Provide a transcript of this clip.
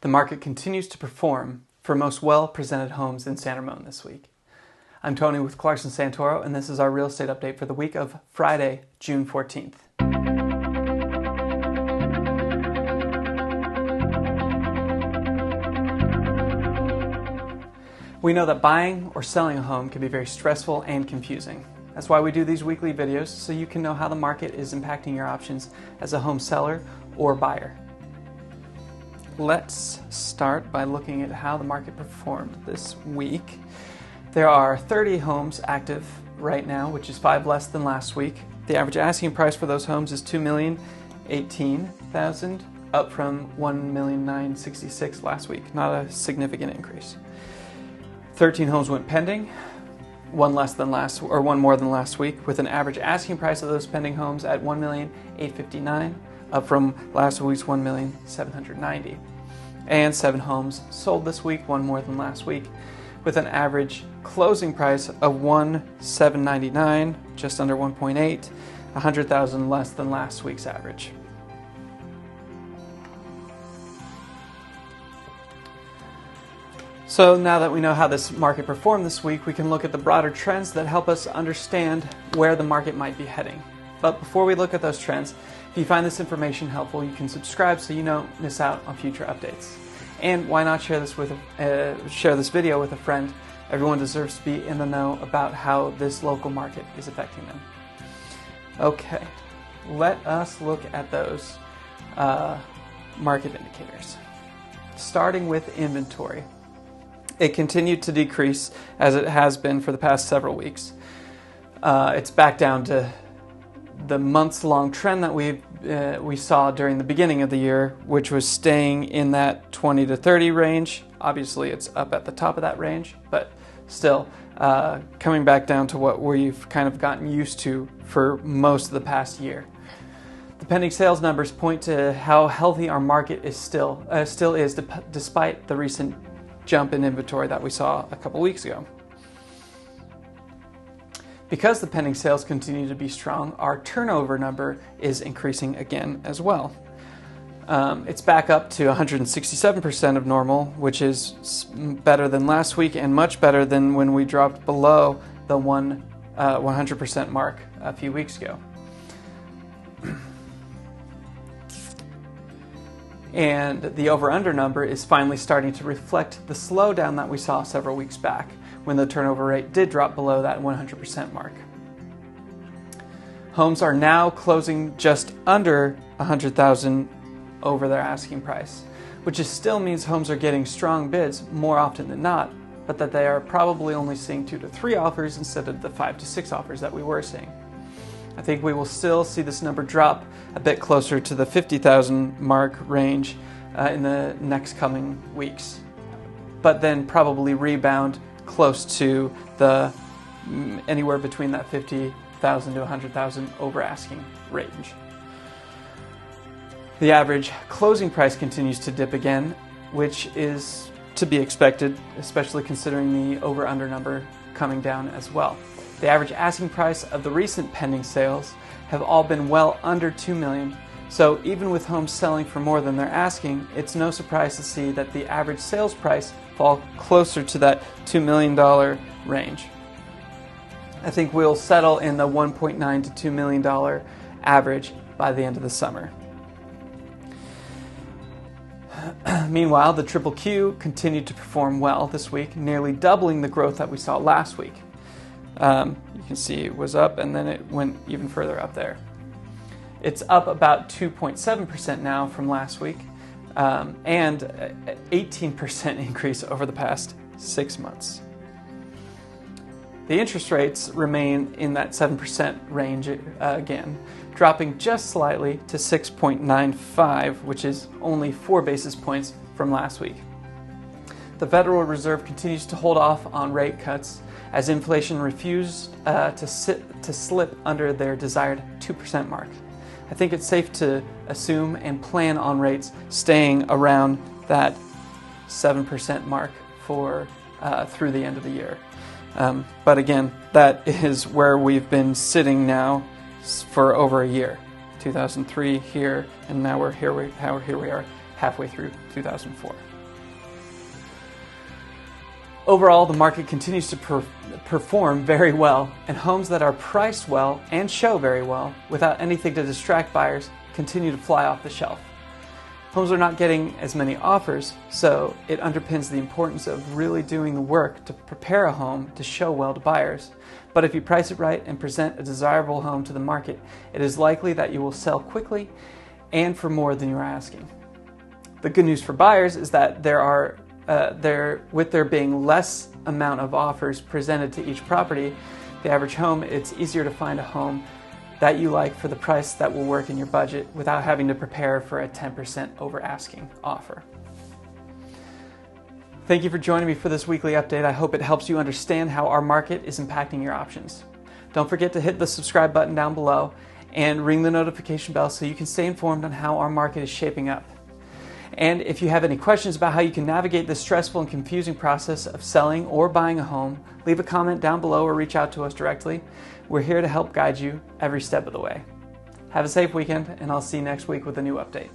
The market continues to perform for most well-presented homes in San Ramon this week. I'm Tony with Clarkson Santoro, and this is our real estate update for the week of Friday, June 14th. We know that buying or selling a home can be very stressful and confusing. That's why we do these weekly videos, so you can know how the market is impacting your options as a home seller or buyer. Let's start by looking at how the market performed this week. There are 30 homes active right now, which is 5 less than last week. The average asking price for those homes is $2,018,000, up from $1,966,000 last week. Not a significant increase. 13 homes went pending, one more than last week, with an average asking price of those pending homes at $1,859,000, up from last week's $1,790,000. And 7 homes sold this week, one more than last week, with an average closing price of $1,799,000, just under 1.8, $100,000 less than last week's average. So now that we know how this market performed this week, we can look at the broader trends that help us understand where the market might be heading. But before we look at those trends, if you find this information helpful, you can subscribe so you don't miss out on future updates. And why not share this video with a friend? Everyone deserves to be in the know about how this local market is affecting them. Okay, let us look at those market indicators. Starting with inventory. It continued to decrease as it has been for the past several weeks. It's back down to the months-long trend that we saw during the beginning of the year, which was staying in that 20 to 30 range. Obviously, it's up at the top of that range, but still coming back down to what we've kind of gotten used to for most of the past year. The pending sales numbers point to how healthy our market is still is, despite the recent jump in inventory that we saw a couple weeks ago. Because the pending sales continue to be strong, our turnover number is increasing again as well. It's back up to 167% of normal, which is better than last week and much better than when we dropped below the 100% mark a few weeks ago. And the over-under number is finally starting to reflect the slowdown that we saw several weeks back, when the turnover rate did drop below that 100% mark. Homes are now closing just under $100,000 over their asking price, which still means homes are getting strong bids more often than not, but that they are probably only seeing 2 to 3 offers instead of the 5 to 6 offers that we were seeing. I think we will still see this number drop a bit closer to the 50,000 mark range in the next coming weeks, but then probably rebound close to the anywhere between that 50,000 to 100,000 over asking range. The average closing price continues to dip again, which is to be expected, especially considering the over-under number coming down as well. The average asking price of the recent pending sales have all been well under $2 million. So even with homes selling for more than they're asking, it's no surprise to see that the average sales price fall closer to that $2 million range. I think we'll settle in the $1.9 to $2 million average by the end of the summer. Meanwhile, the Triple Q continued to perform well this week, nearly doubling the growth that we saw last week. You can see it was up and then it went even further up there. It's up about 2.7% now from last week, and an 18% increase over the past 6 months. The interest rates remain in that 7% range again, dropping just slightly to 6.95, which is only 4 basis points from last week. The Federal Reserve continues to hold off on rate cuts as inflation refused to slip under their desired 2% mark. I think it's safe to assume and plan on rates staying around that 7% mark for through the end of the year. But again, that is where we've been sitting now for over a year. 2003 here, and now here we are halfway through 2004. Overall, the market continues to perform very well, and homes that are priced well and show very well without anything to distract buyers continue to fly off the shelf. Homes are not getting as many offers, so it underpins the importance of really doing the work to prepare a home to show well to buyers. But if you price it right and present a desirable home to the market, it is likely that you will sell quickly and for more than you are asking. The good news for buyers is that with there being less amount of offers presented to each property, the average home, it's easier to find a home that you like for the price that will work in your budget without having to prepare for a 10% over asking offer. Thank you for joining me for this weekly update. I hope it helps you understand how our market is impacting your options. Don't forget to hit the subscribe button down below and ring the notification bell so you can stay informed on how our market is shaping up. And if you have any questions about how you can navigate this stressful and confusing process of selling or buying a home, leave a comment down below or reach out to us directly. We're here to help guide you every step of the way. Have a safe weekend, and I'll see you next week with a new update.